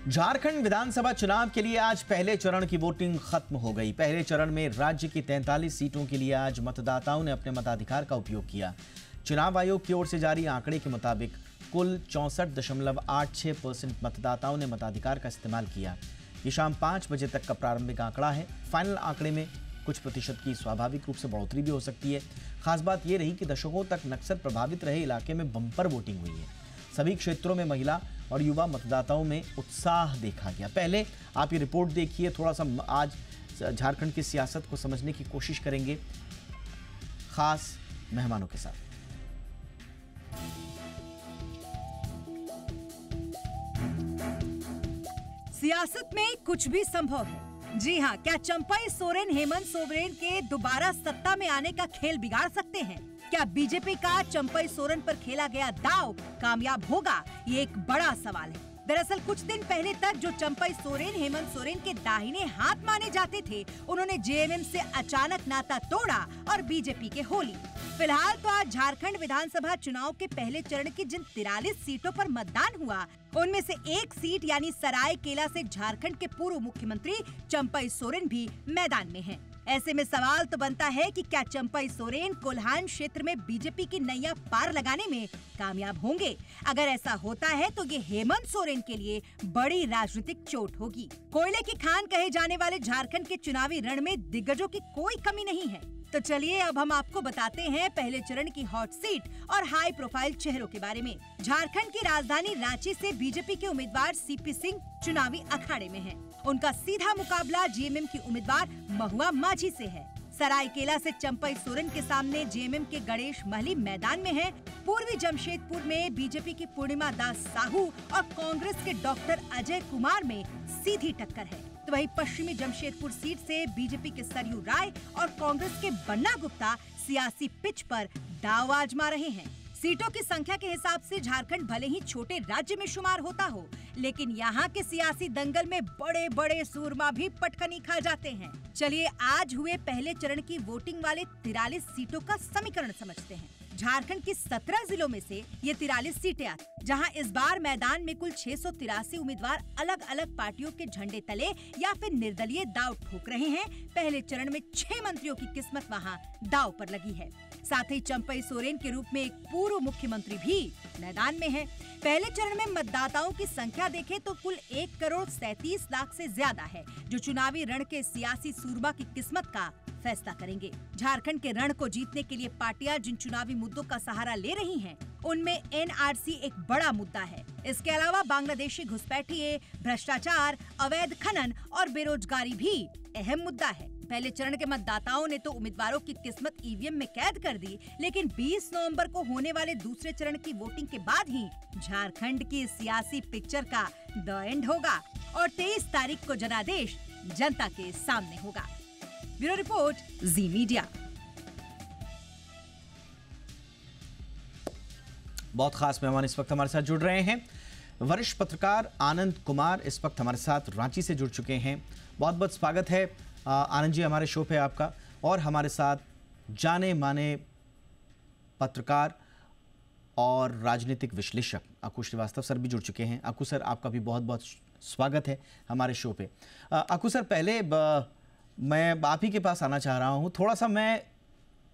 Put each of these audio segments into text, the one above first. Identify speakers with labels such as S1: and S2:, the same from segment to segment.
S1: झारखंड विधानसभा चुनाव के लिए आज पहले चरण की वोटिंग खत्म हो गई। पहले चरण में राज्य की 43 सीटों के लिए आज मतदाताओं ने अपने मताधिकार का उपयोग किया। चुनाव आयोग की ओर से जारी आंकड़े के मुताबिक कुल 64.86% मतदाताओं ने मताधिकार का इस्तेमाल किया। ये शाम 5 बजे तक का प्रारंभिक आंकड़ा है। फाइनल आंकड़े में कुछ प्रतिशत की स्वाभाविक रूप से बढ़ोतरी भी हो सकती है। खास बात यह रही कि दशकों तक नक्सल प्रभावित रहे इलाके में बम्पर वोटिंग हुई है। सभी क्षेत्रों में महिला और युवा मतदाताओं में उत्साह देखा गया। पहले आप ये रिपोर्ट देखिए, थोड़ा सा आज झारखंड की सियासत को समझने की कोशिश करेंगे खास मेहमानों के साथ।
S2: सियासत में कुछ भी संभव है। जी हाँ, क्या चंपई सोरेन हेमंत सोरेन के दोबारा सत्ता में आने का खेल बिगाड़ सकते हैं? क्या बीजेपी का चंपई सोरेन पर खेला गया दांव कामयाब होगा? ये एक बड़ा सवाल है। दरअसल कुछ दिन पहले तक जो चंपई सोरेन हेमंत सोरेन के दाहिने हाथ माने जाते थे, उन्होंने जेएमएम से अचानक नाता तोड़ा और बीजेपी के हो ली। फिलहाल तो आज झारखंड विधानसभा चुनाव के पहले चरण की जिन 43 सीटों पर मतदान हुआ, उनमें से एक सीट यानी सरायकेला से झारखंड के पूर्व मुख्यमंत्री चंपई सोरेन भी मैदान में हैं। ऐसे में सवाल तो बनता है कि क्या चंपई सोरेन कोल्हान क्षेत्र में बीजेपी की नैया पार लगाने में कामयाब होंगे? अगर ऐसा होता है तो ये हेमंत सोरेन के लिए बड़ी राजनीतिक चोट होगी। कोयले की खान कहे जाने वाले झारखंड के चुनावी रण में दिग्गजों की कोई कमी नहीं है। तो चलिए अब हम आपको बताते हैं पहले चरण की हॉट सीट और हाई प्रोफाइल चेहरों के बारे में। झारखंड की राजधानी रांची से बीजेपी के उम्मीदवार सीपी सिंह चुनावी अखाड़े में हैं। उनका सीधा मुकाबला जेएमएम की उम्मीदवार महुआ माझी से है। सरायकेला से चंपई सोरेन के सामने जेएमएम के गणेश महली मैदान में है। पूर्वी जमशेदपुर में बीजेपी की पूर्णिमा दास साहू और कांग्रेस के डॉक्टर अजय कुमार में सीधी टक्कर है। तो वहीं पश्चिमी जमशेदपुर सीट से बीजेपी के सरयू राय और कांग्रेस के बन्ना गुप्ता सियासी पिच पर दांव आजमा रहे हैं। सीटों की संख्या के हिसाब से झारखंड भले ही छोटे राज्य में शुमार होता हो, लेकिन यहाँ के सियासी दंगल में बड़े बड़े सूरमा भी पटखनी खा जाते हैं। चलिए आज हुए पहले चरण की वोटिंग वाले 43 सीटों का समीकरण समझते हैं। झारखंड की 17 जिलों में से ये 43 सीटें आती, जहां इस बार मैदान में कुल 683 उम्मीदवार अलग अलग पार्टियों के झंडे तले या फिर निर्दलीय दांव ठोक रहे हैं। पहले चरण में 6 मंत्रियों की किस्मत वहां दांव पर लगी है। साथ ही चंपई सोरेन के रूप में एक पूर्व मुख्यमंत्री भी मैदान में है। पहले चरण में मतदाताओं की संख्या देखें तो कुल 1,37,00,000 से ज्यादा है, जो चुनावी रण के सियासी सूरमा की किस्मत का फैसला करेंगे। झारखंड के रण को जीतने के लिए पार्टियां जिन चुनावी मुद्दों का सहारा ले रही हैं, उनमें एनआरसी एक बड़ा मुद्दा है। इसके अलावा बांग्लादेशी घुसपैठिए, भ्रष्टाचार, अवैध खनन और बेरोजगारी भी अहम मुद्दा है। पहले चरण के मतदाताओं ने तो उम्मीदवारों की किस्मत ईवीएम में कैद कर दी, लेकिन 20 नवंबर को होने वाले दूसरे चरण की वोटिंग के बाद ही झारखंड की सियासी पिक्चर का द एंड होगा और 23 तारीख को जनादेश जनता के सामने होगा। ब्यूरो रिपोर्ट, जी मीडिया।
S1: बहुत खास मेहमान इस वक्त हमारे साथ जुड़ रहे हैं। वरिष्ठ पत्रकार आनंद कुमार इस वक्त हमारे साथ रांची से जुड़ चुके हैं। बहुत बहुत स्वागत है आनंद जी हमारे शो पे आपका। और हमारे साथ जाने माने पत्रकार और राजनीतिक विश्लेषक अकु श्रीवास्तव सर भी जुड़ चुके हैं। अकु सर, आपका भी बहुत बहुत स्वागत है हमारे शो पे। अकु सर, पहले मैं आप ही के पास आना चाह रहा हूँ। थोड़ा सा मैं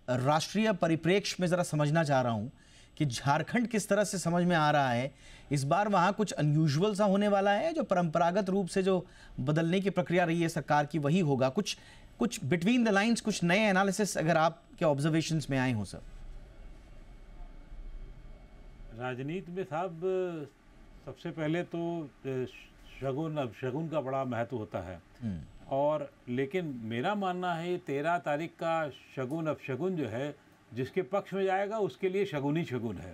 S1: राष्ट्रीय परिप्रेक्ष्य में ज़रा समझना चाह रहा हूँ कि झारखंड किस तरह से समझ में आ रहा है इस बार। वहाँ कुछ अनयूजुअल सा होने वाला है, जो परंपरागत रूप से जो बदलने की प्रक्रिया रही है सरकार की, वही होगा? कुछ बिटवीन द लाइंस, कुछ नए एनालिसिस अगर आपके ऑब्जर्वेशंस में आए हो सर?
S3: राजनीति में साहब सबसे पहले तो शगुन का बड़ा महत्व होता है। और लेकिन मेरा मानना है 13 तारीख का शगुन अपशगुन जो है, जिसके पक्ष में जाएगा उसके लिए शगुन ही शगुन है।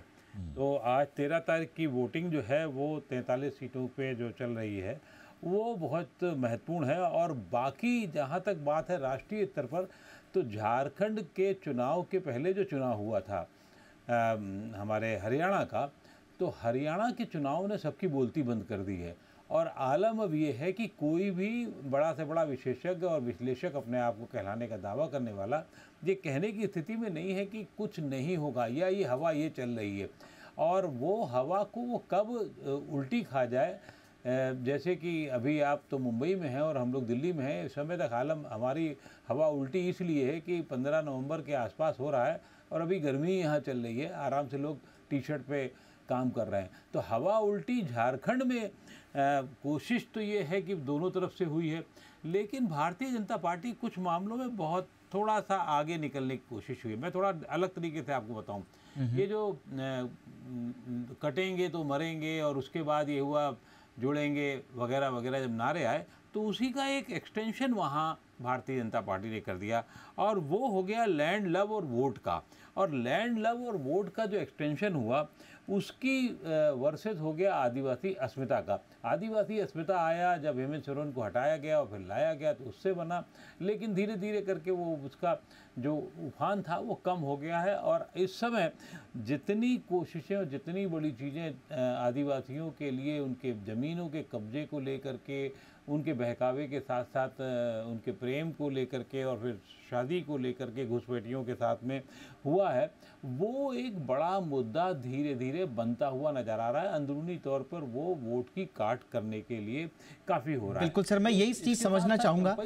S3: तो आज 13 तारीख की वोटिंग जो है वो 43 सीटों पे जो चल रही है वो बहुत महत्वपूर्ण है। और बाकी जहाँ तक बात है राष्ट्रीय स्तर पर, तो झारखंड के चुनाव के पहले जो चुनाव हुआ था हमारे हरियाणा का, तो हरियाणा के चुनाव ने सबकी बोलती बंद कर दी है। और आलम अब ये है कि कोई भी बड़ा से बड़ा विशेषज्ञ और विश्लेषक अपने आप को कहलाने का दावा करने वाला ये कहने की स्थिति में नहीं है कि कुछ नहीं होगा या ये हवा ये चल रही है। और वो हवा को वो कब उल्टी खा जाए जैसे कि अभी आप तो मुंबई में हैं और हम लोग दिल्ली में हैं, इस समय तक हमारी हवा उल्टी इसलिए है कि 15 नवंबर के आसपास हो रहा है और अभी गर्मी यहाँ चल रही है, आराम से लोग टी शर्ट पे काम कर रहे हैं। तो हवा उल्टी झारखंड में कोशिश तो ये है कि दोनों तरफ से हुई है, लेकिन भारतीय जनता पार्टी कुछ मामलों में बहुत थोड़ा सा आगे निकलने की कोशिश हुई है। मैं थोड़ा अलग तरीके से आपको बताऊं, ये जो कटेंगे तो मरेंगे और उसके बाद ये हुआ जुड़ेंगे वगैरह वगैरह जब नारे आए, तो उसी का एक एक्सटेंशन वहाँ भारतीय जनता पार्टी ने कर दिया और वो हो गया लैंड लव और वोट का। और लैंड लव और वोट का जो एक्सटेंशन हुआ उसकी वर्सेस हो गया आदिवासी अस्मिता का। आदिवासी अस्मिता आया जब हेमंत सोरेन को हटाया गया और फिर लाया गया तो उससे बना, लेकिन धीरे धीरे करके वो उसका जो उफान था वो कम हो गया है। और इस समय जितनी कोशिशें और जितनी बड़ी चीज़ें आदिवासियों के लिए उनके ज़मीनों के कब्जे को लेकर के, उनके बहकावे के साथ साथ उनके प्रेम को लेकर के और फिर शादी को लेकर के घुसपैठियों के साथ में हुआ है, वो एक बड़ा मुद्दा धीरे धीरे बनता हुआ नजर आ रहा है। अंदरूनी तौर पर वो वोट की काट करने के लिए काफ़ी हो रहा है।
S1: बिल्कुल सर, मैं यही चीज़ समझना चाहूँगा।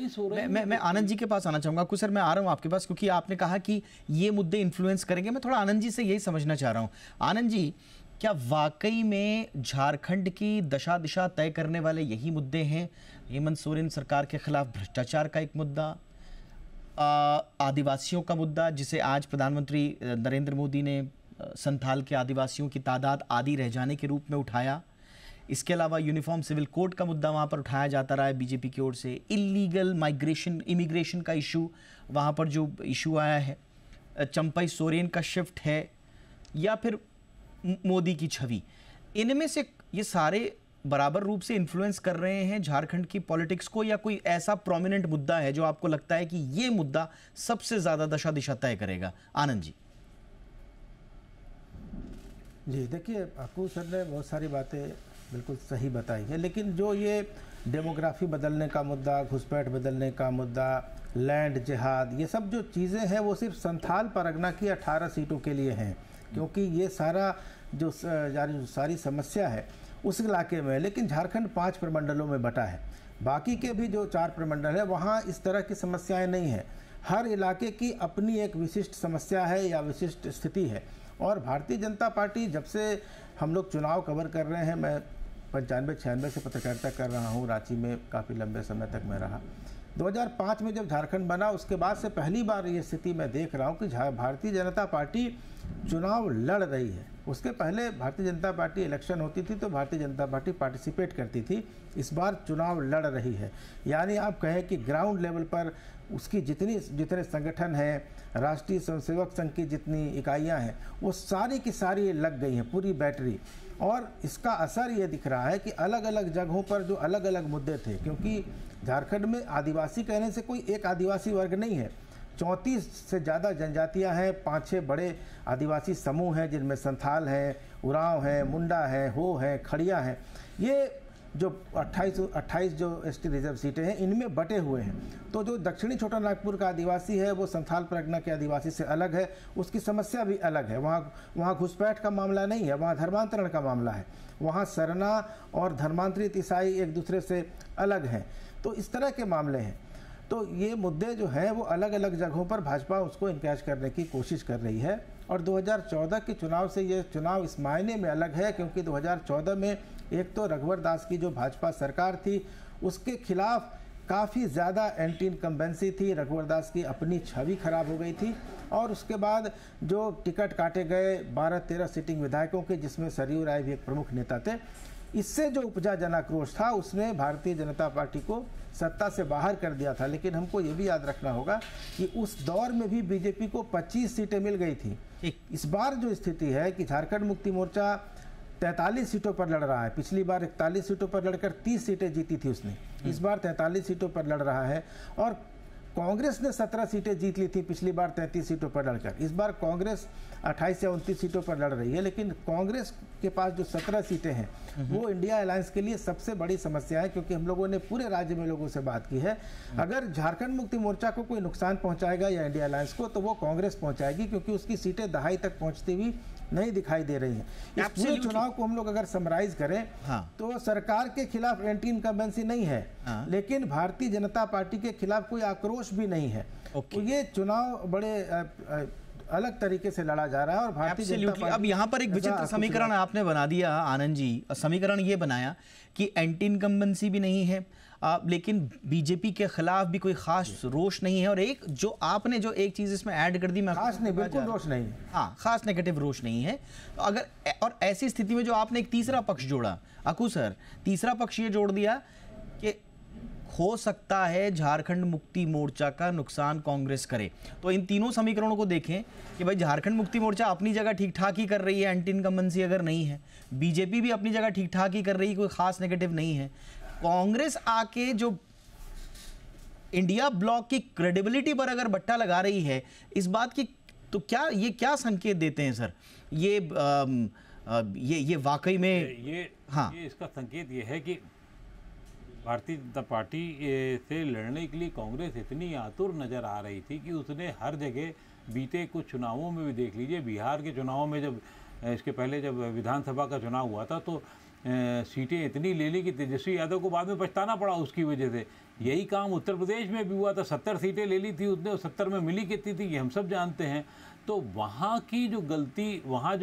S1: मैं आनंद जी के पास आना चाहूँगा। कुछ सर मैं आ रहा हूँ आपके पास, क्योंकि आपने कहा कि ये मुद्दे इन्फ्लुएंस करेंगे। मैं थोड़ा आनंद जी से यही समझना चाह रहा हूँ। आनंद जी, क्या वाकई में झारखंड की दशा दिशा तय करने वाले यही मुद्दे हैं? हेमंत सोरेन सरकार के खिलाफ भ्रष्टाचार का एक मुद्दा, आदिवासियों का मुद्दा जिसे आज प्रधानमंत्री नरेंद्र मोदी ने संथाल के आदिवासियों की तादाद आधी रह जाने के रूप में उठाया। इसके अलावा यूनिफॉर्म सिविल कोड का मुद्दा वहाँ पर उठाया जाता रहा है बीजेपी की ओर से। इलीगल माइग्रेशन, इमिग्रेशन का इशू वहाँ पर जो इशू आया है, चंपई सोरेन का शिफ्ट है या फिर मोदी की छवि, इनमें से ये सारे बराबर रूप से इन्फ्लुएंस कर रहे हैं झारखंड की पॉलिटिक्स को, या कोई ऐसा प्रोमिनेंट मुद्दा है जो आपको लगता है कि ये मुद्दा सबसे ज्यादा दशा दिशा तय करेगा? आनंद जी।
S4: जी देखिए, अक्कू सर ने बहुत सारी बातें बिल्कुल सही बताई है, लेकिन जो ये डेमोग्राफी बदलने का मुद्दा, घुसपैठ बदलने का मुद्दा, लैंड जिहाद, ये सब जो चीज़ें हैं वो सिर्फ संथाल परगना की 18 सीटों के लिए हैं, क्योंकि ये सारा जो सारी समस्या है उस इलाके में। लेकिन झारखंड 5 प्रमंडलों में बटा है, बाकी के भी जो 4 प्रमंडल है वहाँ इस तरह की समस्याएं नहीं है। हर इलाके की अपनी एक विशिष्ट समस्या है या विशिष्ट स्थिति है। और भारतीय जनता पार्टी, जब से हम लोग चुनाव कवर कर रहे हैं, मैं 95-96 से पत्रकारिता कर रहा हूँ, रांची में काफ़ी लंबे समय तक मैं रहा। 2005 में जब झारखंड बना उसके बाद से पहली बार ये स्थिति मैं देख रहा हूँ कि भारतीय जनता पार्टी चुनाव लड़ रही है। उसके पहले भारतीय जनता पार्टी इलेक्शन होती थी तो भारतीय जनता पार्टी पार्टिसिपेट करती थी, इस बार चुनाव लड़ रही है। यानी आप कहें कि ग्राउंड लेवल पर उसकी जितने संगठन हैं, राष्ट्रीय स्वयंसेवक संघ की जितनी इकाइयां हैं, वो सारी की सारी लग गई हैं, पूरी बैटरी। और इसका असर ये दिख रहा है कि अलग अलग जगहों पर जो अलग अलग मुद्दे थे, क्योंकि झारखंड में आदिवासी कहने से कोई एक आदिवासी वर्ग नहीं है, 34 से ज़्यादा जनजातियां हैं, 5-6 बड़े आदिवासी समूह हैं जिनमें संथाल हैं, उरांव हैं, मुंडा हैं, हो हैं, खड़िया हैं। ये जो 28 जो एसटी रिजर्व सीटें हैं इनमें बटे हुए हैं। तो जो दक्षिणी छोटा नागपुर का आदिवासी है वो संथाल परगना के आदिवासी से अलग है, उसकी समस्या भी अलग है। वहाँ घुसपैठ का मामला नहीं है, वहाँ धर्मांतरण का मामला है। वहाँ सरना और धर्मांतरित ईसाई एक दूसरे से अलग हैं। तो इस तरह के मामले हैं। तो ये मुद्दे जो हैं वो अलग अलग जगहों पर भाजपा उसको इनकैश करने की कोशिश कर रही है। और 2014 के चुनाव से ये चुनाव इस मायने में अलग है क्योंकि 2014 में एक तो रघुवर दास की जो भाजपा सरकार थी उसके खिलाफ काफ़ी ज़्यादा एंटी इनकम्बेंसी थी, रघुवर दास की अपनी छवि खराब हो गई थी। और उसके बाद जो टिकट काटे गए 12-13 सिटिंग विधायकों के, जिसमें सरयू राय भी एक प्रमुख नेता थे, इससे जो उपजा जनाक्रोश था उसने भारतीय जनता पार्टी को सत्ता से बाहर कर दिया था। लेकिन हमको ये भी याद रखना होगा कि उस दौर में भी बीजेपी को 25 सीटें मिल गई थी। इस बार जो स्थिति है कि झारखंड मुक्ति मोर्चा 43 सीटों पर लड़ रहा है। पिछली बार 41 सीटों पर लड़कर 30 सीटें जीती थी उसने, इस बार 43 सीटों पर लड़ रहा है। और कांग्रेस ने 17 सीटें जीत ली थी पिछली बार 33 सीटों पर लड़कर, इस बार कांग्रेस 28 या 29 सीटों पर लड़ रही है। लेकिन कांग्रेस के पास जो 17 सीटें हैं वो इंडिया अलायंस के लिए सबसे बड़ी समस्या है, क्योंकि हम लोगों ने पूरे राज्य में लोगों से बात की है। अगर झारखंड मुक्ति मोर्चा को कोई नुकसान पहुंचाएगा या इंडिया अलायंस को, तो वो कांग्रेस पहुंचाएगी, क्योंकि उसकी सीटें दहाई तक पहुंचती हुई नहीं दिखाई दे रही है। इस पूरे चुनाव को हम लोग अगर समराइज करें तो सरकार के खिलाफ एंटी इनकम्बेंसी नहीं है, लेकिन भारतीय जनता पार्टी के खिलाफ कोई आक्रोश भी नहीं है। तो ये चुनाव बड़े अलग तरीके से लड़ा जा रहा है और भारतीय जनता पार्टी।
S1: अब यहाँ पर एक विचित्र समीकरण आपने बना दिया आनंद जी, समीकरण ये बनाया कि एंटी इनकम्बेंसी भी नहीं है लेकिन बीजेपी के खिलाफ भी कोई खास रोष नहीं है, और एक जो आपने जो एक चीज इसमें ऐड कर दी, मैं
S4: खास नहीं, बिल्कुल रोष नहीं,
S1: हाँ खास नेगेटिव रोष नहीं है। तो अगर और ऐसी स्थिति में जो आपने एक तीसरा पक्ष जोड़ा अकू सर, तीसरा पक्ष ये जोड़ दिया कि हो सकता है झारखंड मुक्ति मोर्चा का नुकसान कांग्रेस करे। तो इन तीनों समीकरणों को देखें कि भाई झारखंड मुक्ति मोर्चा अपनी जगह ठीक ठाक ही कर रही है, एंटी इनकम्बेंसी अगर नहीं है, बीजेपी भी अपनी जगह ठीक ठाक ही कर रही है, कोई खास नेगेटिव नहीं है। कांग्रेस आके जो इंडिया ब्लॉक की क्रेडिबिलिटी पर अगर बट्टा लगा रही है इस बात की, तो क्या ये क्या संकेत देते हैं सर? ये वाकई में
S3: ये इसका संकेत ये है कि भारतीय जनता पार्टी से लड़ने के लिए कांग्रेस इतनी आतुर नज़र आ रही थी कि उसने हर जगह बीते कुछ चुनावों में भी देख लीजिए, बिहार के चुनावों में जब इसके पहले जब विधानसभा का चुनाव हुआ था तो सीटें इतनी ले ली कि तेजस्वी यादव को बाद में पछताना पड़ा उसकी वजह से। यही काम उत्तर प्रदेश में भी हुआ था, 70 सीटें ले ली थी उसने, 70 में मिली कितनी थी ये हम सब जानते हैं। तो वहाँ की जो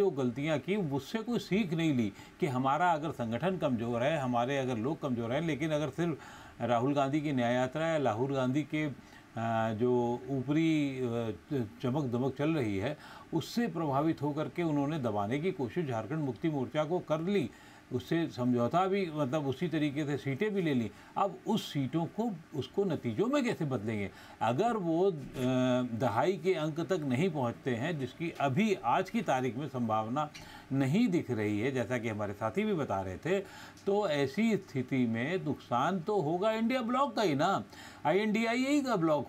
S3: गलतियाँ की उससे कोई सीख नहीं ली कि हमारा अगर संगठन कमज़ोर है, हमारे अगर लोग कमज़ोर हैं, लेकिन अगर सिर्फ राहुल गांधी की न्याय यात्रा या राहुल गांधी के जो ऊपरी चमक दमक चल रही है उससे प्रभावित होकर के उन्होंने दबाने की कोशिश झारखंड मुक्ति मोर्चा को कर ली, उससे समझौता भी मतलब उसी तरीके से सीटें भी ले ली। अब उस सीटों को उसको नतीजों में कैसे बदलेंगे? अगर वो दहाई के अंक तक नहीं पहुंचते हैं, जिसकी अभी आज की तारीख में संभावना नहीं दिख रही है, जैसा कि हमारे साथी भी बता रहे थे, तो ऐसी स्थिति में नुकसान तो होगा इंडिया ब्लॉक का ही ना, INDIA का ब्लॉक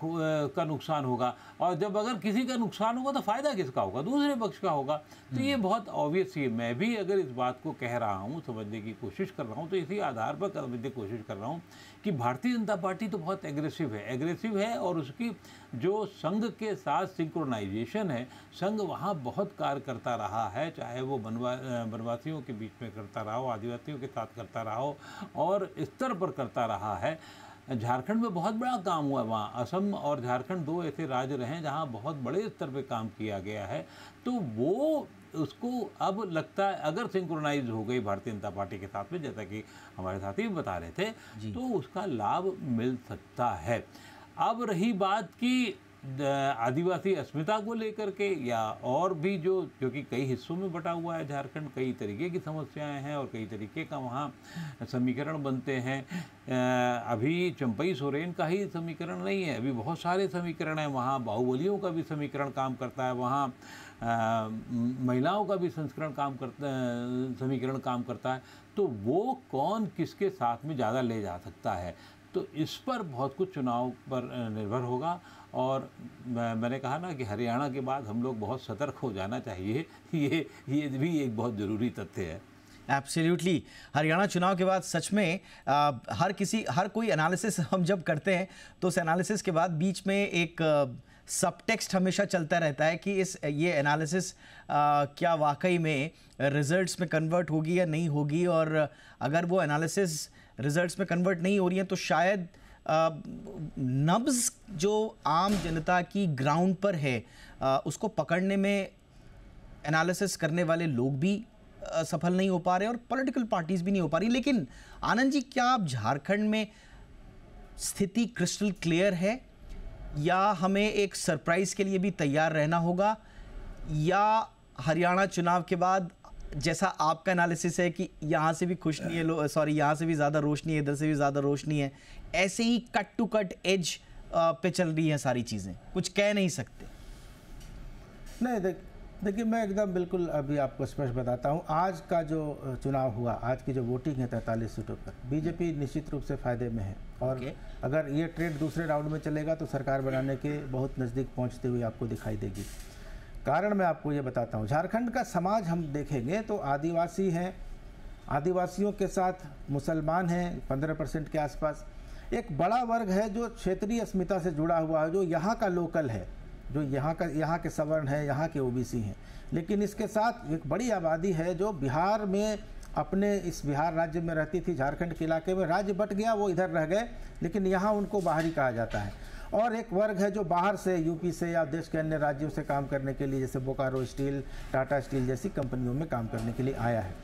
S3: का नुकसान होगा। और जब अगर किसी का नुकसान होगा तो फ़ायदा किसका होगा? दूसरे पक्ष का होगा। तो ये बहुत ऑब्वियस ही है। मैं भी अगर इस बात को कह रहा हूँ, समझने की कोशिश कर रहा हूँ, तो इसी आधार पर समझने की कोशिश कर रहा हूँ कि भारतीय जनता पार्टी तो बहुत एग्रेसिव है और उसकी जो संघ के साथ सिंक्रोनाइजेशन है, संघ वहाँ बहुत कार्य करता रहा है, चाहे वो वनवासियों के बीच में करता रहा हो, आदिवासियों के साथ करता रहा हो और स्तर पर करता रहा है। झारखंड में बहुत बड़ा काम हुआ, वहाँ असम और झारखंड 2 ऐसे राज्य रहे जहाँ बहुत बड़े स्तर पे काम किया गया है। तो वो उसको अब लगता है अगर सिंक्रोनाइज हो गई भारतीय जनता पार्टी के साथ में, जैसा कि हमारे साथी भी बता रहे थे, तो उसका लाभ मिल सकता है। अब रही बात की आदिवासी अस्मिता को लेकर के या और भी जो, क्योंकि कई हिस्सों में बटा हुआ है झारखंड, कई तरीके की समस्याएं हैं और कई तरीके का वहाँ समीकरण बनते हैं। अभी चंपई सोरेन का ही समीकरण नहीं है, अभी बहुत सारे समीकरण हैं वहाँ। बाहुबलियों का भी समीकरण काम करता है वहाँ, महिलाओं का भी समीकरण काम करता है। तो वो कौन किसके साथ में ज़्यादा ले जा सकता है, तो इस पर बहुत कुछ चुनाव पर निर्भर होगा। और मैंने कहा ना कि हरियाणा के बाद हम लोग बहुत सतर्क हो जाना चाहिए, ये भी एक बहुत ज़रूरी तथ्य है।
S1: एब्सोल्युटली, हरियाणा चुनाव के बाद सच में हर कोई एनालिसिस हम जब करते हैं तो उस एनालिसिस के बाद बीच में एक सब टेक्स्ट हमेशा चलता रहता है कि ये एनालिसिस क्या वाकई में रिजल्ट्स में कन्वर्ट होगी या नहीं होगी, और अगर वो एनालिसिस रिजल्ट्स में कन्वर्ट नहीं हो रही है तो शायद नब्ज़ जो आम जनता की ग्राउंड पर है उसको पकड़ने में एनालिसिस करने वाले लोग भी सफल नहीं हो पा रहे और पॉलिटिकल पार्टीज भी नहीं हो पा रही। लेकिन आनंद जी, क्या आप झारखंड में स्थिति क्रिस्टल क्लियर है या हमें एक सरप्राइज के लिए भी तैयार रहना होगा, या हरियाणा चुनाव के बाद जैसा आपका एनालिसिस है कि यहाँ से भी खुश नहीं है, सॉरी यहाँ से भी ज़्यादा रोशनी है, इधर से भी ज़्यादा रोशनी है, ऐसे ही कट टू कट एज पे चल रही हैं सारी चीज़ें, कुछ कह नहीं सकते?
S4: नहीं, देखिए मैं एकदम बिल्कुल अभी आपको स्पष्ट बताता हूँ। आज का जो चुनाव हुआ, आज की जो वोटिंग है 43 सीटों पर, बीजेपी निश्चित रूप से फ़ायदे में है। और अगर ये ट्रेंड दूसरे राउंड में चलेगा तो सरकार बनाने के बहुत नज़दीक पहुँचते हुए आपको दिखाई देगी। कारण मैं आपको ये बताता हूँ, झारखंड का समाज हम देखेंगे तो आदिवासी हैं, आदिवासियों के साथ मुसलमान हैं 15% के आसपास। एक बड़ा वर्ग है जो क्षेत्रीय अस्मिता से जुड़ा हुआ है, जो यहाँ का लोकल है, जो यहाँ के सवर्ण हैं, यहाँ के ओबीसी हैं। लेकिन इसके साथ एक बड़ी आबादी है जो बिहार में अपने इस बिहार राज्य में रहती थी, झारखंड के इलाके में राज्य बट गया, वो इधर रह गए, लेकिन यहाँ उनको बाहरी कहा जाता है। और एक वर्ग है जो बाहर से, यूपी से या देश के अन्य राज्यों से काम करने के लिए, जैसे बोकारो स्टील, टाटा स्टील जैसी कंपनियों में काम करने के लिए आया है।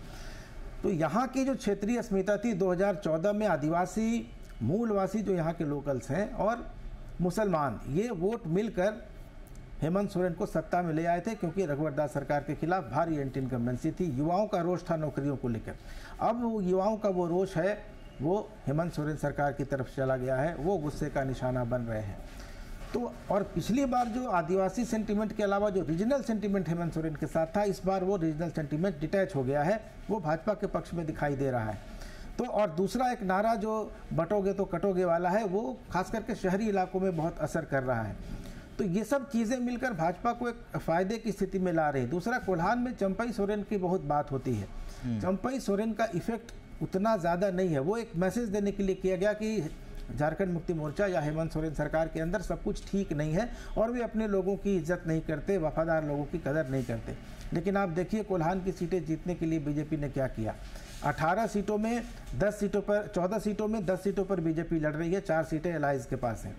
S4: तो यहाँ की जो क्षेत्रीय अस्मिता थी 2014 में, आदिवासी मूलवासी जो यहाँ के लोकल्स हैं और मुसलमान, ये वोट मिलकर हेमंत सोरेन को सत्ता में ले आए थे, क्योंकि रघुवर दास सरकार के खिलाफ भारी एंटी इनकम्बेंसी थी, युवाओं का रोष था नौकरियों को लेकर। अब वो युवाओं का वो रोष है वो हेमंत सोरेन सरकार की तरफ चला गया है, वो गुस्से का निशाना बन रहे हैं। तो और पिछली बार जो आदिवासी सेंटीमेंट के अलावा जो रीजनल सेंटीमेंट हेमंत सोरेन के साथ था, इस बार वो रीजनल सेंटीमेंट डिटैच हो गया है, वो भाजपा के पक्ष में दिखाई दे रहा है। तो और दूसरा एक नारा जो बटोगे तो कटोगे वाला है, वो खास करके शहरी इलाकों में बहुत असर कर रहा है। तो ये सब चीज़ें मिलकर भाजपा को एक फायदे की स्थिति में ला रही है। दूसरा, कोल्हान में चंपई सोरेन की बहुत बात होती है। चंपई सोरेन का इफेक्ट उतना ज़्यादा नहीं है, वो एक मैसेज देने के लिए किया गया कि झारखंड मुक्ति मोर्चा या हेमंत सोरेन सरकार के अंदर सब कुछ ठीक नहीं है और वे अपने लोगों की इज्जत नहीं करते, वफादार लोगों की कदर नहीं करते। लेकिन आप देखिए कोल्हान की सीटें जीतने के लिए बीजेपी ने क्या किया। 18 सीटों में 10 सीटों पर 14 सीटों में 10 सीटों पर बीजेपी लड़ रही है, 4 सीटें एलाइज के पास हैं।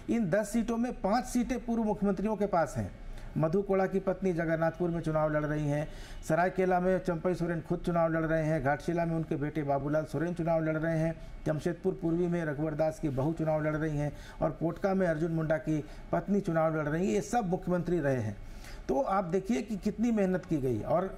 S4: इन 10 सीटों में 5 सीटें पूर्व मुख्यमंत्रियों के पास हैं। मधु कोड़ा की पत्नी जगन्नाथपुर में चुनाव लड़ रही हैं, सरायकेला में चंपई सोरेन खुद चुनाव लड़ रहे हैं, घाटशिला में उनके बेटे बाबूलाल सोरेन चुनाव लड़ रहे हैं, जमशेदपुर पूर्वी में रघुवर दास की बहू चुनाव लड़ रही हैं और पोटका में अर्जुन मुंडा की पत्नी चुनाव लड़ रही है। ये सब मुख्यमंत्री रहे हैं। तो आप देखिए कि कितनी मेहनत की गई। और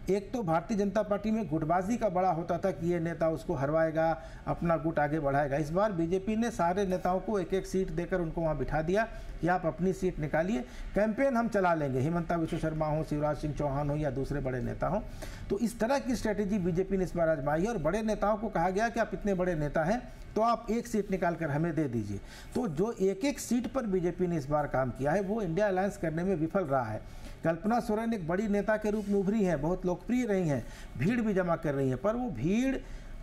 S4: एक तो भारतीय जनता पार्टी में गुटबाजी का बड़ा होता था कि ये नेता उसको हरवाएगा, अपना गुट आगे बढ़ाएगा। इस बार बीजेपी ने सारे नेताओं को एक एक सीट देकर उनको वहाँ बिठा दिया कि आप अपनी सीट निकालिए, कैंपेन हम चला लेंगे, हिमंता विश्व शर्मा हो, शिवराज सिंह चौहान हो या दूसरे बड़े नेता हो। तो इस तरह की स्ट्रेटेजी बीजेपी ने इस बार आजमाई है और बड़े नेताओं को कहा गया कि आप इतने बड़े नेता हैं तो आप एक सीट निकाल कर हमें दे दीजिए। तो जो एक एक सीट पर बीजेपी ने इस बार काम किया है वो इंडिया अलायंस करने में विफल रहा है। कल्पना सोरेन एक बड़ी नेता के रूप में उभरी हैं, बहुत लोकप्रिय रही हैं, भीड़ भी जमा कर रही हैं, पर वो भीड़,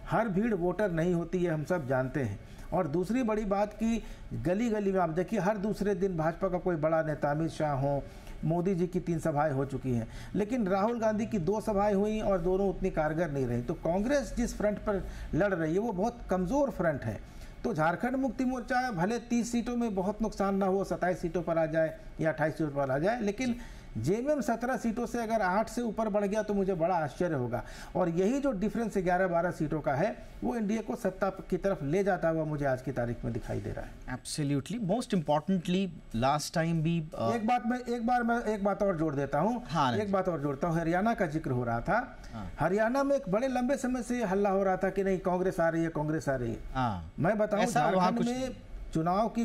S4: हर भीड़ वोटर नहीं होती है, हम सब जानते हैं। और दूसरी बड़ी बात कि गली गली में आप देखिए हर दूसरे दिन भाजपा का कोई बड़ा नेता, अमित शाह हो, मोदी जी की 3 सभाएं हो चुकी हैं, लेकिन राहुल गांधी की 2 सभाएं हुई और दोनों उतनी कारगर नहीं रही। तो कांग्रेस जिस फ्रंट पर लड़ रही है वो बहुत कमज़ोर फ्रंट है। तो झारखंड मुक्ति मोर्चा भले 30 सीटों में बहुत नुकसान ना हो, 27 सीटों पर आ जाए या 28 सीटों पर आ जाए, लेकिन जेएमएम 17 सीटों से अगर 8 से ऊपर बढ़ गया तो मुझे बड़ा आश्चर्य होगा। और यही जो डिफरेंस 11-12 सीटों का है वो इंडिया को सत्ता की तरफ ले जाता हुआ मुझे आज की तारीख में दिखाई दे रहा है।
S1: Absolutely. Most importantly last time भी
S4: एक बात और जोड़ देता हूँ।
S1: हाँ,
S4: एक बात और जोड़ता हूँ, हरियाणा का जिक्र हो रहा था। हरियाणा में एक बड़े लंबे समय से हल्ला हो रहा था कि नहीं कांग्रेस आ रही है, कांग्रेस आ रही है। मैं बताऊँ झारखंड में चुनाव की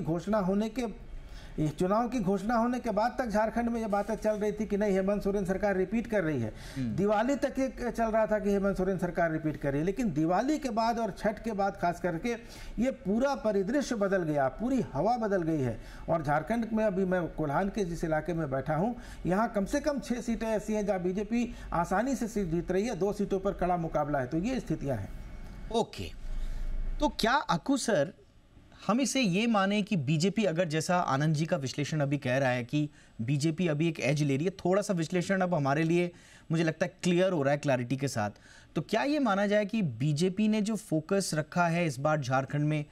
S4: घोषणा होने के बाद तक झारखंड में ये बातें चल रही थी कि नहीं हेमंत सोरेन सरकार रिपीट कर रही है। दिवाली तक ये चल रहा था कि हेमंत सोरेन सरकार रिपीट कर रही है, लेकिन दिवाली के बाद और छठ के बाद खास करके ये पूरा परिदृश्य बदल गया, पूरी हवा बदल गई है। और झारखंड में अभी मैं कोल्हान के जिस इलाके में बैठा हूँ, यहाँ कम से कम 6 सीटें ऐसी हैं जहाँ बीजेपी आसानी से सीट जीत रही है, 2 सीटों पर कड़ा मुकाबला है। तो ये स्थितियाँ हैं।
S1: ओके, तो क्या अक्कू सर हम इसे ये माने कि बीजेपी, अगर जैसा आनंद जी का विश्लेषण अभी कह रहा है कि बीजेपी अभी एक एज ले रही है, थोड़ा सा विश्लेषण अब हमारे लिए मुझे लगता है क्लियर हो रहा है क्लैरिटी के साथ, तो क्या ये माना जाए कि बीजेपी ने जो फोकस रखा है इस बार झारखंड में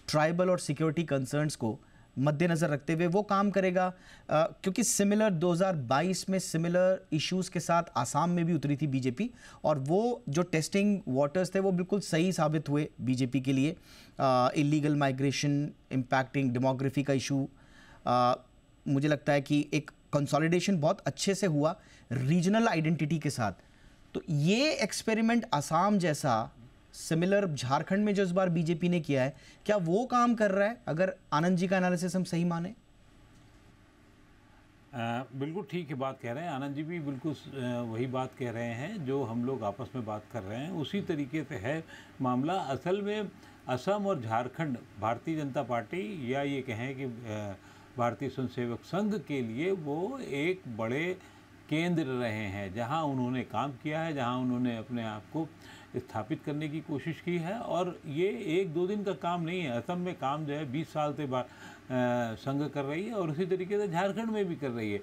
S1: ट्राइबल और सिक्योरिटी कंसर्न्स को मद्देनजर रखते हुए वो काम करेगा? क्योंकि सिमिलर 2022 में सिमिलर इश्यूज के साथ आसाम में भी उतरी थी बीजेपी और वो जो टेस्टिंग वाटर्स थे वो बिल्कुल सही साबित हुए बीजेपी के लिए। इलीगल माइग्रेशन इम्पैक्टिंग डेमोग्राफी का इशू, मुझे लगता है कि एक कंसोलिडेशन बहुत अच्छे से हुआ रीजनल आइडेंटिटी के साथ। तो ये एक्सपेरिमेंट आसाम जैसा सिमिलर झारखंड में जो इस बार बीजेपी ने किया है, क्या वो काम कर रहा है अगर आनंद जी का एनालिसिस हम सही माने?
S3: बिल्कुल ठीक है बात कह रहे हैं आनंद जी भी, बिल्कुल वही बात कह रहे हैं जो हम लोग आपस में बात कर रहे हैं, उसी तरीके से है मामला। असल में असम और झारखंड भारतीय जनता पार्टी या ये कहें कि भारतीय स्वयंसेवक संघ के लिए वो एक बड़े केंद्र रहे हैं, जहां उन्होंने काम किया है, जहां उन्होंने अपने आप को स्थापित करने की कोशिश की है। और ये 1-2 दिन का काम नहीं है। असम में काम जो है 20 साल से संघ कर रही है और उसी तरीके से झारखंड में भी कर रही है।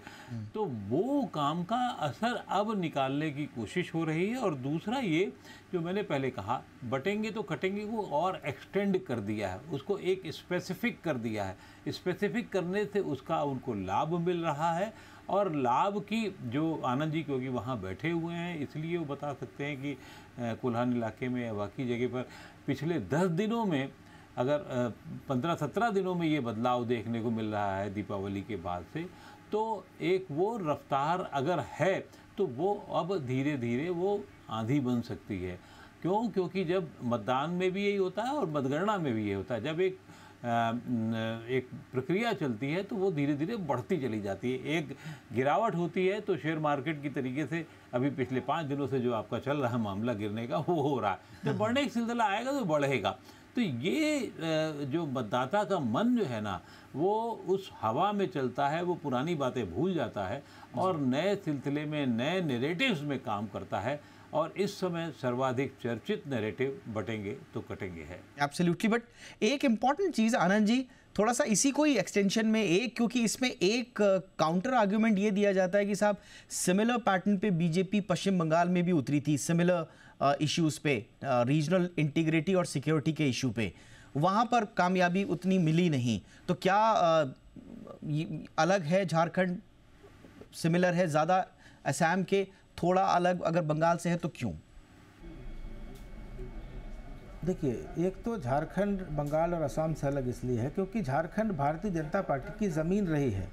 S3: तो वो काम का असर अब निकालने की कोशिश हो रही है। और दूसरा ये जो मैंने पहले कहा, बटेंगे तो कटेंगे को और एक्सटेंड कर दिया है, उसको एक स्पेसिफिक कर दिया है। स्पेसिफिक करने से उसका उनको लाभ मिल रहा है। और लाभ की जो आनंद जी क्योंकि वहाँ बैठे हुए हैं इसलिए वो बता सकते हैं कि कोल्हान इलाके में या बाकी जगह पर पिछले 10 दिनों में अगर 15-17 दिनों में ये बदलाव देखने को मिल रहा है दीपावली के बाद से, तो एक वो रफ्तार अगर है तो वो अब धीरे धीरे वो आंधी बन सकती है। क्यों? क्योंकि जब मतदान में भी यही होता है और मतगणना में भी ये होता है, जब एक प्रक्रिया चलती है तो वो धीरे धीरे बढ़ती चली जाती है। एक गिरावट होती है तो शेयर मार्केट की तरीके से अभी पिछले 5 दिनों से जो आपका चल रहा है मामला गिरने का, वो हो रहा है। जब बढ़ने का सिलसिला आएगा तो बढ़ेगा। तो ये जो मतदाता का मन जो है ना, वो उस हवा में चलता है, वो पुरानी बातें भूल जाता है और नए सिलसिले में, नए नैरेटिव्स में काम करता है। और इस समय सर्वाधिक चर्चित नैरेटिव बटेंगे तो कटेंगे है।
S1: एब्सोल्युटली। बट एक इम्पॉर्टेंट चीज़ आनंद जी, थोड़ा सा इसी को ही एक्सटेंशन में क्योंकि इसमें एक काउंटर आर्ग्यूमेंट ये दिया जाता है कि साहब सिमिलर पैटर्न पे बीजेपी पश्चिम बंगाल में भी उतरी थी, सिमिलर इश्यूज पे, रीजनल इंटीग्रिटी और सिक्योरिटी के इशू पे, वहाँ पर कामयाबी उतनी मिली नहीं। तो क्या अलग है झारखंड, सिमिलर है ज़्यादा असम के, थोड़ा अलग अगर बंगाल से है तो क्यों?
S4: देखिए, एक तो झारखंड बंगाल और असम से अलग इसलिए है क्योंकि झारखंड भारतीय जनता पार्टी की ज़मीन रही है।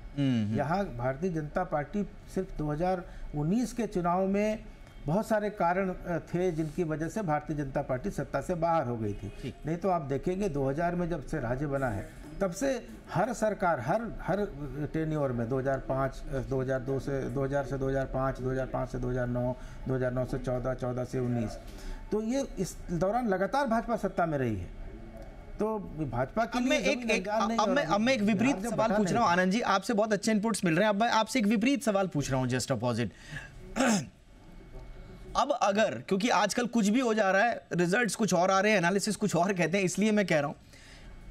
S4: यहाँ भारतीय जनता पार्टी सिर्फ 2019 के चुनाव में बहुत सारे कारण थे जिनकी वजह से भारतीय जनता पार्टी सत्ता से बाहर हो गई थी। नहीं तो आप देखेंगे 2000 में जब से राज्य बना है तब से हर सरकार हर टेन्योर में 2005, 2002 से 2000 से 2005, 2005 से 2009, 2009 से 14, 14 से 19, तो ये इस दौरान लगातार भाजपा सत्ता में रही है। तो भाजपा के लिए
S1: अब मैं एक विपरीत सवाल पूछ रहा हूँ आनंद जी, आपसे बहुत अच्छे इनपुट्स मिल रहे हैं। अब मैं आपसे एक विपरीत सवाल पूछ रहा हूँ, जस्ट अपोजिट। अब अगर, क्योंकि आजकल कुछ भी हो जा रहा है, रिजल्ट्स कुछ और आ रहे हैं, एनालिसिस कुछ और कहते हैं, इसलिए मैं कह रहा हूँ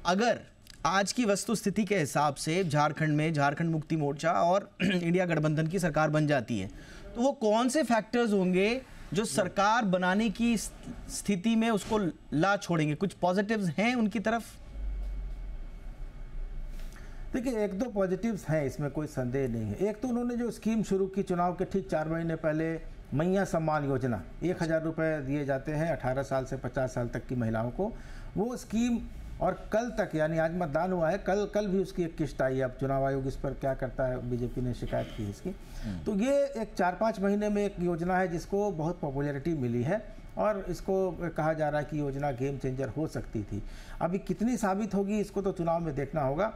S1: अगर आज की वस्तु स्थिति के हिसाब से झारखंड में झारखंड मुक्ति मोर्चा और इंडिया गठबंधन की सरकार बन जाती है, तो वो कौन से फैक्टर्स होंगे जो सरकार बनाने की स्थिति में उसको ला छोड़ेंगे? कुछ पॉजिटिव्स हैं उनकी तरफ?
S4: देखिए, 1-2 पॉजिटिव्स हैं, इसमें कोई संदेह नहीं है। एक तो उन्होंने जो स्कीम शुरू की चुनाव के ठीक 4 महीने पहले, मैया सम्मान योजना, 1000 रुपये दिए जाते हैं 18 साल से 50 साल तक की महिलाओं को, वो स्कीम, और कल तक, यानी आज मतदान हुआ है, कल भी उसकी एक किस्त आई है। अब चुनाव आयोग इस पर क्या करता है, बीजेपी ने शिकायत की इसकी। तो ये एक 4-5 महीने में एक योजना है जिसको बहुत पॉपुलैरिटी मिली है और इसको कहा जा रहा है कि योजना गेम चेंजर हो सकती थी। अभी कितनी साबित होगी इसको तो चुनाव में देखना होगा।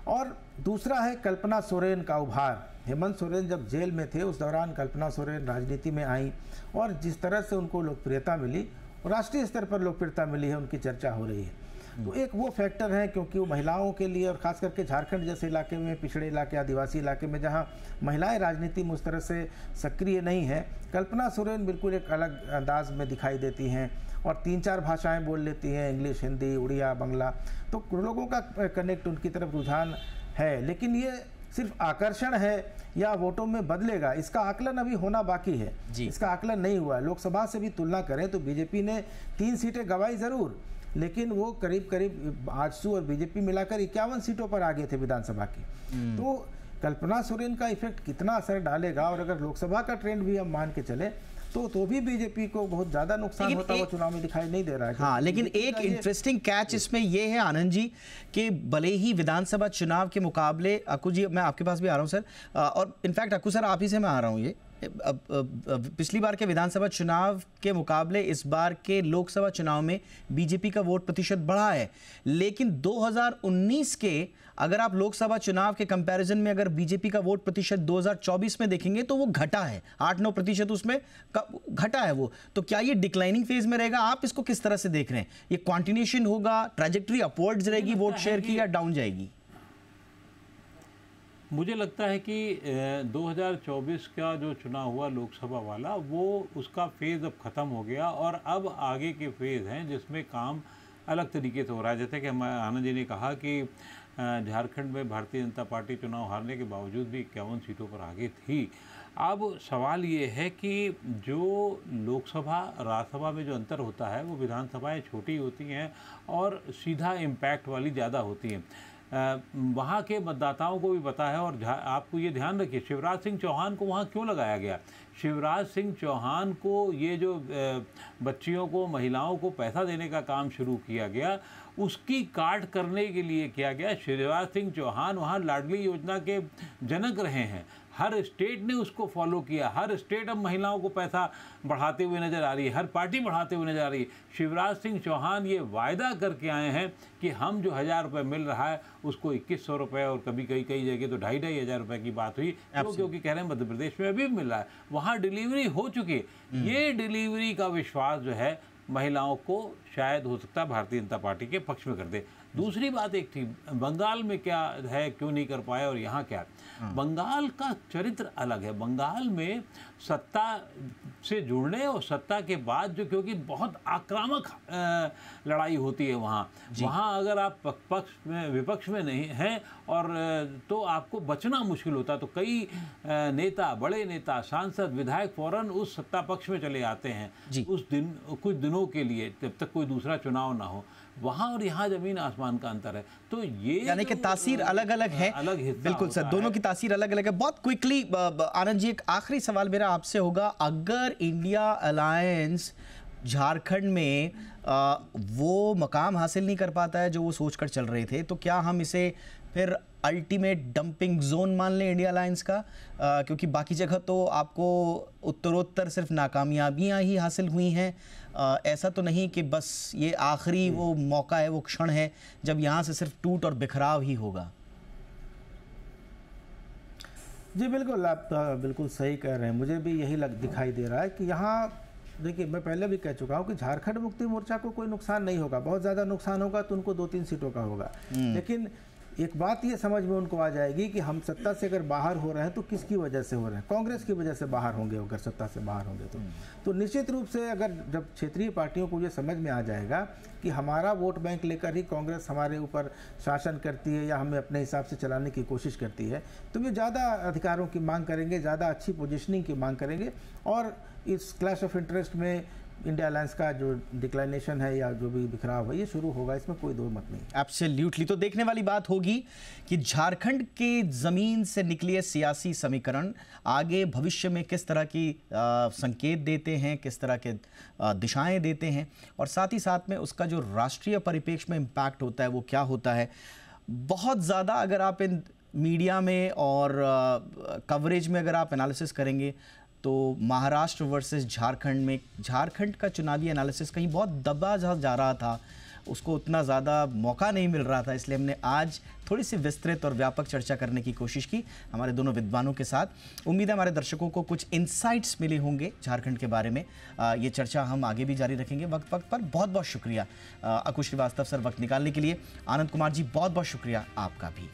S4: और दूसरा है कल्पना सोरेन का उभार। हेमंत सोरेन जब जेल में थे उस दौरान कल्पना सोरेन राजनीति में आई और जिस तरह से उनको लोकप्रियता मिली, राष्ट्रीय स्तर पर लोकप्रियता मिली है, उनकी चर्चा हो रही है। तो एक वो फैक्टर है क्योंकि वो महिलाओं के लिए, और ख़ास करके झारखंड जैसे इलाके में, पिछड़े इलाके, आदिवासी इलाके में जहाँ महिलाएं राजनीति में उस तरह से सक्रिय नहीं है, कल्पना सोरेन बिल्कुल एक अलग अंदाज में दिखाई देती हैं और 3-4 भाषाएं बोल लेती हैं, इंग्लिश, हिंदी, उड़िया, बंगला। तो लोगों का कनेक्ट, उनकी तरफ रुझान है। लेकिन ये सिर्फ आकर्षण है या वोटों में बदलेगा, इसका आकलन अभी होना बाकी है। इसका आकलन नहीं हुआ है। लोकसभा से भी तुलना करें तो बीजेपी ने 3 सीटें गंवाई ज़रूर, लेकिन वो करीब आजसू और बीजेपी मिलाकर 51 सीटों पर आ गए थे विधानसभा की। तो कल्पना सोरेन का इफेक्ट कितना असर डालेगा, और अगर लोकसभा का ट्रेंड भी हम मान के चले तो भी बीजेपी को बहुत ज्यादा नुकसान होता हुआ चुनाव में दिखाई नहीं दे रहा है।
S1: हाँ, लेकिन एक इंटरेस्टिंग कैच इसमें ये है आनंद जी कि भले ही विधानसभा चुनाव के मुकाबले, अक्कू जी मैं आपके पास भी आ रहा हूँ सर, और इनफैक्ट अक्कू सर आप ही से मैं आ रहा हूँ, ये पिछली बार के विधानसभा चुनाव के मुकाबले इस बार के लोकसभा चुनाव में बीजेपी का वोट प्रतिशत बढ़ा है, लेकिन 2019 के अगर आप लोकसभा चुनाव के कंपैरिजन में अगर बीजेपी का वोट प्रतिशत 2024 में देखेंगे तो वो घटा है, 8-9% उसमें घटा है वो। तो क्या ये डिक्लाइनिंग फेज में रहेगा? आप इसको किस तरह से देख रहे हैं? ये कंटिन्यूएशन होगा, ट्रैजेक्टरी अपवर्ड्स रहेगी वोट शेयर की, या डाउन जाएगी?
S3: मुझे लगता है कि 2024 का जो चुनाव हुआ लोकसभा वाला, वो उसका फेज़ अब ख़त्म हो गया और अब आगे के फेज़ हैं जिसमें काम अलग तरीके से हो रहा है। जैसे कि आनंद जी ने कहा कि झारखंड में भारतीय जनता पार्टी चुनाव हारने के बावजूद भी 51 सीटों पर आगे थी। अब सवाल ये है कि जो लोकसभा राज्यसभा में जो अंतर होता है वो विधानसभाएं छोटी होती हैं और सीधा इम्पैक्ट वाली ज़्यादा होती हैं। वहाँ के मतदाताओं को भी पता है। और आपको ये ध्यान रखिए, शिवराज सिंह चौहान को वहाँ क्यों लगाया गया। शिवराज सिंह चौहान को ये जो बच्चियों को, महिलाओं को पैसा देने का काम शुरू किया गया, उसकी काट करने के लिए किया गया। शिवराज सिंह चौहान वहाँ लाडली योजना के जनक रहे हैं। हर स्टेट ने उसको फॉलो किया। हर स्टेट अब महिलाओं को पैसा बढ़ाते हुए नज़र आ रही है, हर पार्टी बढ़ाते हुए नज़र आ रही है। शिवराज सिंह चौहान ये वायदा करके आए हैं कि हम जो 1000 रुपये मिल रहा है उसको 2100 रुपये, और कभी कई जगह तो 2500 रुपये की बात हुई, क्योंकि कह रहे हैं मध्य प्रदेश में अभी भी मिल रहा है, वहाँ डिलीवरी हो चुकी है। ये डिलीवरी का विश्वास जो है महिलाओं को शायद हो सकता है भारतीय जनता पार्टी के पक्ष में कर दे। दूसरी बात एक थी, बंगाल में क्या है, क्यों नहीं कर पाए, और यहाँ क्या। बंगाल का चरित्र अलग है। बंगाल में सत्ता से जुड़ने और सत्ता के बाद जो, क्योंकि बहुत आक्रामक लड़ाई होती है वहाँ अगर आप पक्ष में विपक्ष में नहीं हैं और तो आपको बचना मुश्किल होता। तो कई नेता, बड़े नेता, सांसद, विधायक फौरन उस सत्ता पक्ष में चले आते हैं उस दिन, कुछ दिनों के लिए, जब तक कोई दूसरा चुनाव ना हो। वहाँ और यहाँ जमीन आसमान का अंतर है। तो ये
S1: यानी कि तासीर अलग अलग है,
S3: अलग हिस्सा।
S1: बिल्कुल सर, दोनों की तासीर अलग अलग है। बहुत क्विकली आनंद जी, एक आखिरी सवाल मेरा आपसे होगा, अगर इंडिया अलायंस झारखंड में वो मकाम हासिल नहीं कर पाता है जो वो सोचकर चल रहे थे, तो क्या हम इसे फिर अल्टीमेट डंपिंग जोन मान लें इंडिया अलायंस का? क्योंकि बाकी जगह तो आपको उत्तरोत्तर सिर्फ नाकामयाबियां ही हासिल हुई हैं। ऐसा तो नहीं कि बस ये आखिरी वो मौका है, वो क्षण है जब यहाँ से सिर्फ टूट और बिखराव ही होगा।
S4: जी बिल्कुल, आप बिल्कुल सही कह रहे हैं। मुझे भी यही दिखाई दे रहा है कि यहाँ देखिए, मैं पहले भी कह चुका हूँ कि झारखंड मुक्ति मोर्चा को कोई नुकसान नहीं होगा। बहुत ज़्यादा नुकसान होगा तो उनको 2-3 सीटों का होगा। लेकिन एक बात ये समझ में उनको आ जाएगी कि हम सत्ता से अगर बाहर हो रहे हैं तो किसकी वजह से हो रहे हैं। कांग्रेस की वजह से बाहर होंगे, अगर सत्ता से बाहर होंगे तो निश्चित रूप से अगर जब क्षेत्रीय पार्टियों को ये समझ में आ जाएगा कि हमारा वोट बैंक लेकर ही कांग्रेस हमारे ऊपर शासन करती है या हमें अपने हिसाब से चलाने की कोशिश करती है, तो वे ज़्यादा अधिकारों की मांग करेंगे, ज़्यादा अच्छी पोजीशनिंग की मांग करेंगे। और इस क्लैश ऑफ इंटरेस्ट में इंडिया अलायंस का जो डिक्लाइनेशन है या जो भी बिखराव है, ये शुरू होगा, इसमें कोई दो मत नहीं।
S1: एब्सोल्युटली। तो देखने वाली बात होगी कि झारखंड के ज़मीन से निकले सियासी समीकरण आगे भविष्य में किस तरह की संकेत देते हैं, किस तरह के दिशाएं देते हैं, और साथ ही साथ में उसका जो राष्ट्रीय परिप्रेक्ष्य में इम्पैक्ट होता है वो क्या होता है। बहुत ज़्यादा अगर आप इन मीडिया में और कवरेज में अगर आप एनालिसिस करेंगे तो महाराष्ट्र वर्सेस झारखंड में झारखंड का चुनावी एनालिसिस कहीं बहुत दबा जा रहा था, उसको उतना ज़्यादा मौका नहीं मिल रहा था। इसलिए हमने आज थोड़ी सी विस्तृत और व्यापक चर्चा करने की कोशिश की हमारे दोनों विद्वानों के साथ। उम्मीद है हमारे दर्शकों को कुछ इंसाइट्स मिले होंगे झारखंड के बारे में। ये चर्चा हम आगे भी जारी रखेंगे वक्त वक्त पर। बहुत बहुत शुक्रिया अकुश श्रीवास्तव सर वक्त निकालने के लिए। आनंद कुमार जी, बहुत बहुत शुक्रिया आपका भी।